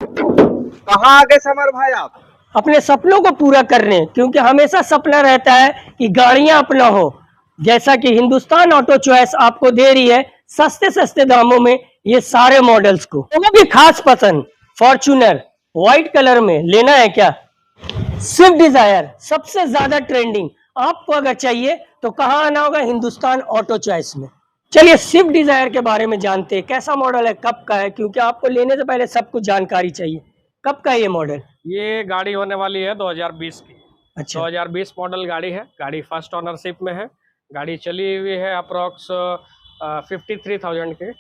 कहाँ आ गए समर भाई आप? अपने सपनों को पूरा करने, क्योंकि हमेशा सपना रहता है कि गाड़ियां अपना हो। जैसा कि हिंदुस्तान ऑटो चॉइस आपको दे रही है सस्ते सस्ते दामों में ये सारे मॉडल्स को। वो भी खास पसंद फॉर्च्यूनर व्हाइट कलर में लेना है क्या? स्विफ्ट डिजायर सबसे ज्यादा ट्रेंडिंग आपको अगर चाहिए तो कहाँ आना होगा? हिंदुस्तान ऑटो चॉइस में। चलिए स्विफ्ट डिजायर के बारे में जानते हैं, कैसा मॉडल है, कब का है, क्योंकि आपको लेने से पहले सब कुछ जानकारी चाहिए। कब का है ये मॉडल? ये गाड़ी होने वाली है 2020 की। अच्छा। 2020 मॉडल गाड़ी है। गाड़ी फर्स्ट ओनरशिप में है। गाड़ी चली हुई है अप्रोक्स 53,000 के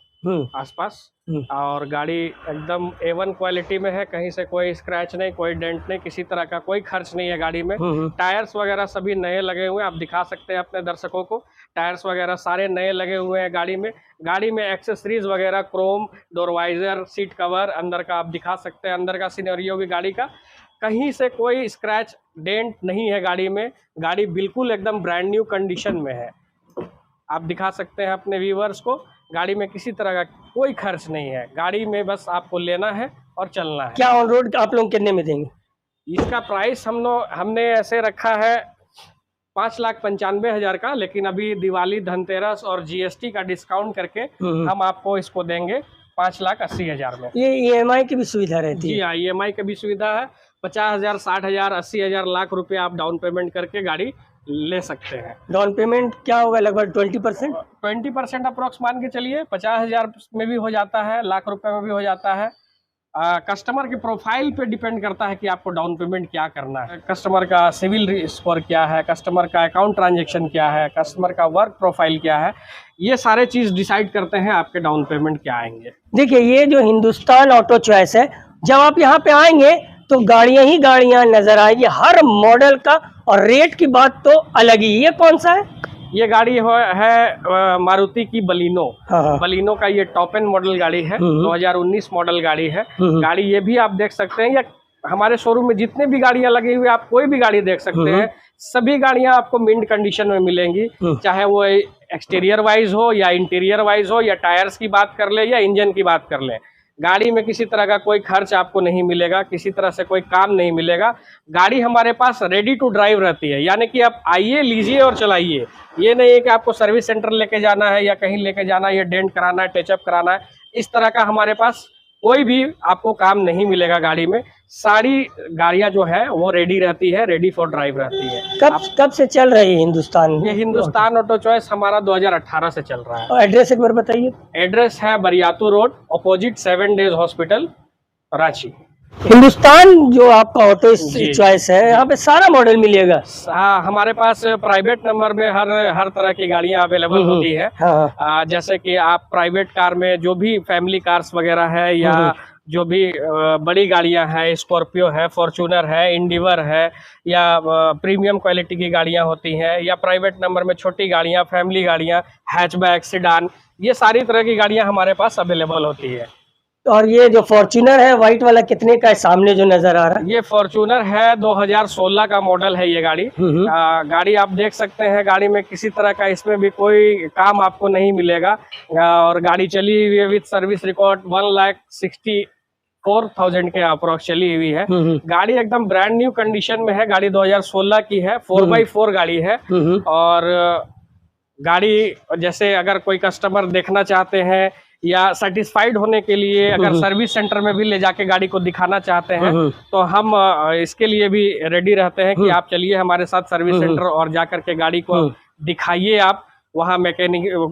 आसपास। और गाड़ी एकदम A1 क्वालिटी में है। कहीं से कोई स्क्रैच नहीं, कोई डेंट नहीं, किसी तरह का कोई खर्च नहीं है गाड़ी में। टायर्स वगैरह सभी नए लगे हुए हैं। आप दिखा सकते हैं अपने दर्शकों को, टायर्स वगैरह सारे नए लगे हुए हैं गाड़ी में। गाड़ी में एक्सेसरीज वगैरह क्रोम, डोरवाइजर, सीट कवर अंदर का आप दिखा सकते हैं। अंदर का सिनेरियो भी गाड़ी का कहीं से कोई स्क्रैच डेंट नहीं है गाड़ी में। गाड़ी बिल्कुल एकदम ब्रांड न्यू कंडीशन में है। आप दिखा सकते हैं अपने व्यूवर्स को, गाड़ी में किसी तरह का कोई खर्च नहीं है। गाड़ी में बस आपको लेना है और चलना है। क्या ऑन रोड आप लोग कितने में देंगे? इसका प्राइस हमने ऐसे रखा है 5,95,000 का, लेकिन अभी दिवाली, धनतेरस और GST का डिस्काउंट करके हम आपको इसको देंगे 5,80,000 में। ये EMI की भी सुविधा रहती है? जी हाँ, EMI की भी सुविधा है। 50,000, 60,000, 80,000, लाख रुपए आप डाउन पेमेंट करके गाड़ी ले सकते हैं। डाउन पेमेंट क्या होगा? लगभग 20%? 20% अप्रोक्स मान के चलिए। 50,000 में भी हो जाता है, लाख रुपए में भी हो जाता है। कस्टमर के प्रोफाइल पे डिपेंड करता है कि आपको डाउन पेमेंट क्या करना है। कस्टमर का सिविल स्कोर क्या है, कस्टमर का अकाउंट ट्रांजैक्शन क्या है, कस्टमर का वर्क प्रोफाइल क्या है, ये सारे चीज़ डिसाइड करते हैं आपके डाउन पेमेंट क्या आएंगे। देखिए ये जो हिंदुस्तान ऑटो चॉइस है, जब आप यहाँ पे आएंगे तो गाड़ियां ही गाड़ियां नजर आएगी, हर मॉडल का। और रेट की बात तो अलग ही। ये कौन सा है? ये गाड़ी है मारुति की बलिनो। हाँ। बलिनो का ये टॉप एंड मॉडल गाड़ी है। 2019 मॉडल गाड़ी है। गाड़ी ये भी आप देख सकते हैं, या हमारे शोरूम में जितने भी गाड़ियां लगी हुई है आप कोई भी गाड़ी देख सकते हैं। सभी गाड़ियां आपको मिंट कंडीशन में मिलेंगी, चाहे वो एक्सटीरियर वाइज हो या इंटीरियर वाइज हो, या टायर्स की बात कर ले या इंजन की बात कर ले। गाड़ी में किसी तरह का कोई खर्च आपको नहीं मिलेगा, किसी तरह से कोई काम नहीं मिलेगा। गाड़ी हमारे पास रेडी टू ड्राइव रहती है, यानी कि आप आइए, लीजिए और चलाइए। ये नहीं है कि आपको सर्विस सेंटर लेके जाना है या कहीं लेके जाना है, या डेंट कराना है, टचअप कराना है। इस तरह का हमारे पास कोई भी आपको काम नहीं मिलेगा गाड़ी में। सारी गाड़ियां जो है वो रेडी रहती है, रेडी फॉर ड्राइव रहती है। कब से चल रही है हिंदुस्तान? ये हिंदुस्तान ऑटो चॉइस हमारा 2018 से चल रहा है। और एड्रेस एक बार बताइए। एड्रेस है Bariatu road, opposite 7 days hospital, Ranchi. Hindustan जो आपका ऑटो चॉइस है, यहाँ पे सारा मॉडल मिलेगा। हाँ, हमारे पास प्राइवेट नंबर में हर तरह की गाड़ियाँ अवेलेबल होती है। जैसे कि आप प्राइवेट कार में जो भी फैमिली कार्स वगैरह है, या जो भी बड़ी गाड़ियां हैं, स्कॉर्पियो है, फॉर्च्यूनर है, इंडिवर है, या प्रीमियम क्वालिटी की गाड़ियां होती हैं, या प्राइवेट नंबर में छोटी गाड़ियां, फैमिली गाड़ियां, हैचबैक, सेडान, ये सारी तरह की गाड़ियां हमारे पास अवेलेबल होती है। और ये जो फॉर्च्यूनर है व्हाइट वाला कितने का है सामने जो नजर आ रहा है? ये फॉर्च्यूनर है, 2016 का मॉडल है ये गाड़ी। गाड़ी आप देख सकते हैं, गाड़ी में किसी तरह का इसमें भी कोई काम आपको नहीं मिलेगा। और गाड़ी चली हुई है विद सर्विस रिकॉर्ड 1,64,000 के अप्रोक्स चली हुई है। गाड़ी एकदम ब्रांड न्यू कंडीशन में है। गाड़ी 2016 की है, 4x4 गाड़ी है। और गाड़ी जैसे अगर कोई कस्टमर देखना चाहते हैं या सेटिस्फाइड होने के लिए अगर सर्विस सेंटर में भी ले जाके गाड़ी को दिखाना चाहते हैं, तो हम इसके लिए भी रेडी रहते हैं कि आप चलिए हमारे साथ सर्विस सेंटर और जाकर के गाड़ी को दिखाइए। आप वहाँ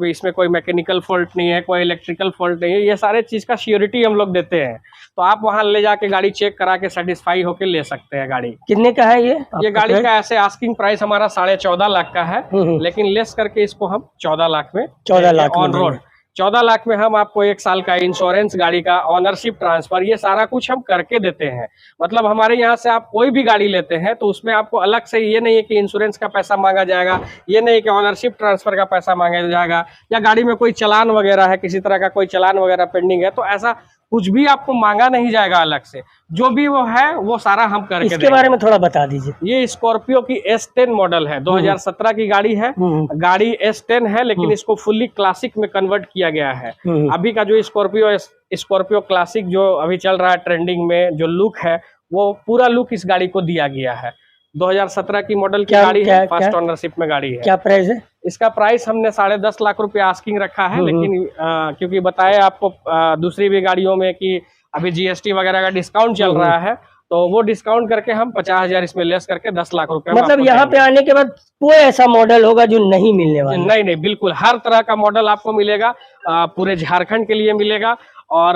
इसमें कोई मैकेनिकल फॉल्ट नहीं है, कोई इलेक्ट्रिकल फॉल्ट नहीं है, ये सारे चीज़ का श्योरिटी हम लोग देते हैं। तो आप वहाँ ले जाके गाड़ी चेक करा के सेटिस्फाई होके ले सकते हैं गाड़ी। कितने का है ये गाड़ी का ऐसे आस्किंग प्राइस हमारा 14.5 लाख का है, लेकिन लेस करके इसको हम 14 लाख में, 14 लाख ऑन रोड 14 लाख में हम आपको 1 साल का इंश्योरेंस, गाड़ी का ऑनरशिप ट्रांसफर, ये सारा कुछ हम करके देते हैं। मतलब हमारे यहाँ से आप कोई भी गाड़ी लेते हैं तो उसमें आपको अलग से ये नहीं है कि इंश्योरेंस का पैसा मांगा जाएगा, ये नहीं कि ऑनरशिप ट्रांसफर का पैसा मांगा जाएगा, या गाड़ी में कोई चालान वगैरह है, किसी तरह का कोई चालान वगैरह पेंडिंग है, तो ऐसा कुछ भी आपको मांगा नहीं जाएगा अलग से, जो भी वो है वो सारा हम करके इसके बारे में थोड़ा बता दीजिए। ये स्कॉर्पियो की S10 मॉडल है, 2017 की गाड़ी है। गाड़ी S10 है, लेकिन इसको फुल्ली क्लासिक में कन्वर्ट किया गया है। अभी का जो स्कॉर्पियो क्लासिक जो अभी चल रहा है ट्रेंडिंग में, जो लुक है वो पूरा लुक इस गाड़ी को दिया गया है। 2017 की मॉडल की गाड़ी है, फर्स्ट ओनरशिप में गाड़ी है। क्या प्राइस है इसका? प्राइस हमने 10.5 लाख रुपए आस्किंग रखा है, लेकिन क्योंकि बताया आपको दूसरी भी गाड़ियों में कि अभी GST वगैरह का डिस्काउंट चल रहा है, तो वो डिस्काउंट करके हम 50,000 इसमें लेस करके 10 लाख रुपए। मतलब यहाँ पे आने के बाद कोई ऐसा मॉडल होगा जो नहीं मिलने वाला? नहीं, बिल्कुल हर तरह का मॉडल आपको मिलेगा, पूरे झारखंड के लिए मिलेगा। और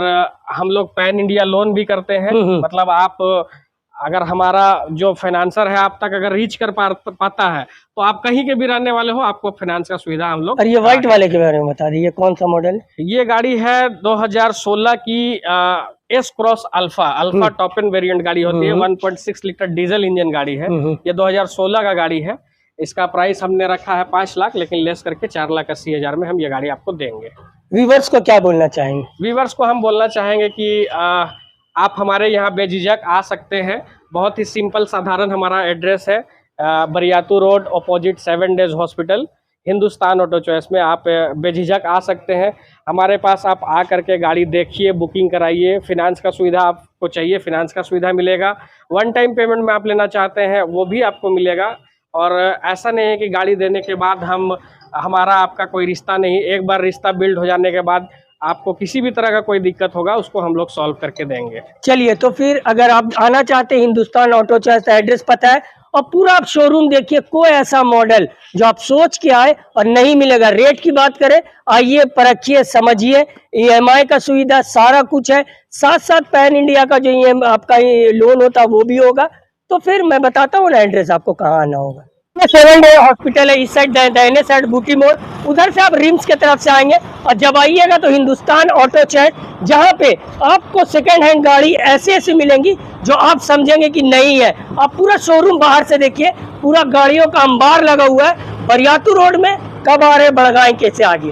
हम लोग पैन इंडिया लोन भी करते हैं, मतलब आप अगर हमारा जो फाइनेंसर है आप तक अगर रीच कर पाता है तो आप कहीं के भी रहने वाले हो, आपको फाइनेंस का सुविधा हम लोग। और ये व्हाइट वाले के बारे में बता दीजिए, कौन सा मॉडल? ये गाड़ी है 2016 की S cross alpha top end variant गाड़ी होती है। 1.6 लीटर डीजल इंजन गाड़ी है। ये 2016 का गाड़ी है। इसका प्राइस हमने रखा है 5 लाख, लेकिन लेस करके 4,80,000 में हम ये गाड़ी आपको देंगे। व्यूअर्स को क्या बोलना चाहेंगे? व्यूअर्स को हम बोलना चाहेंगे कि आप हमारे यहाँ बेझिझक आ सकते हैं। बहुत ही सिंपल साधारण हमारा एड्रेस है, Bariatu road opposite 7 days hospital, Hindustan auto choice में आप बेझिझक आ सकते हैं। हमारे पास आप आ करके गाड़ी देखिए, बुकिंग कराइए। फिनांस का सुविधा आपको चाहिए, फिनांस का सुविधा मिलेगा। वन टाइम पेमेंट में आप लेना चाहते हैं वो भी आपको मिलेगा। और ऐसा नहीं है कि गाड़ी देने के बाद हमारा आपका कोई रिश्ता नहीं, एक बार रिश्ता बिल्ड हो जाने के बाद आपको किसी भी तरह का कोई दिक्कत होगा उसको हम लोग सॉल्व करके देंगे। चलिए, तो फिर अगर आप आना चाहते हैं हिंदुस्तान ऑटो चॉइस, एड्रेस पता है, और पूरा आप शोरूम देखिए, कोई ऐसा मॉडल जो आप सोच के आए और नहीं मिलेगा। रेट की बात करें, आइए परखिए, समझिए, EMI का सुविधा सारा कुछ है, साथ साथ पैन इंडिया का जो आपका लोन होता है वो भी होगा। तो फिर मैं बताता हूँ ना एड्रेस आपको कहाँ आना होगा। 7 डे हॉस्पिटल है, इस साइड दाहिने साइड बूटी मोड़, उधर से आप रिम्स की तरफ से आएंगे और जब आइएगा तो हिंदुस्तान ऑटो चॉइस, जहाँ पे आपको सेकेंड हैंड गाड़ी ऐसी मिलेंगी जो आप समझेंगे कि नहीं है। आप पूरा शोरूम बाहर से देखिए, पूरा गाड़ियों का अंबार लगा हुआ है। बरियातू रोड में कब आ रहे बड़गाई कैसे आगे।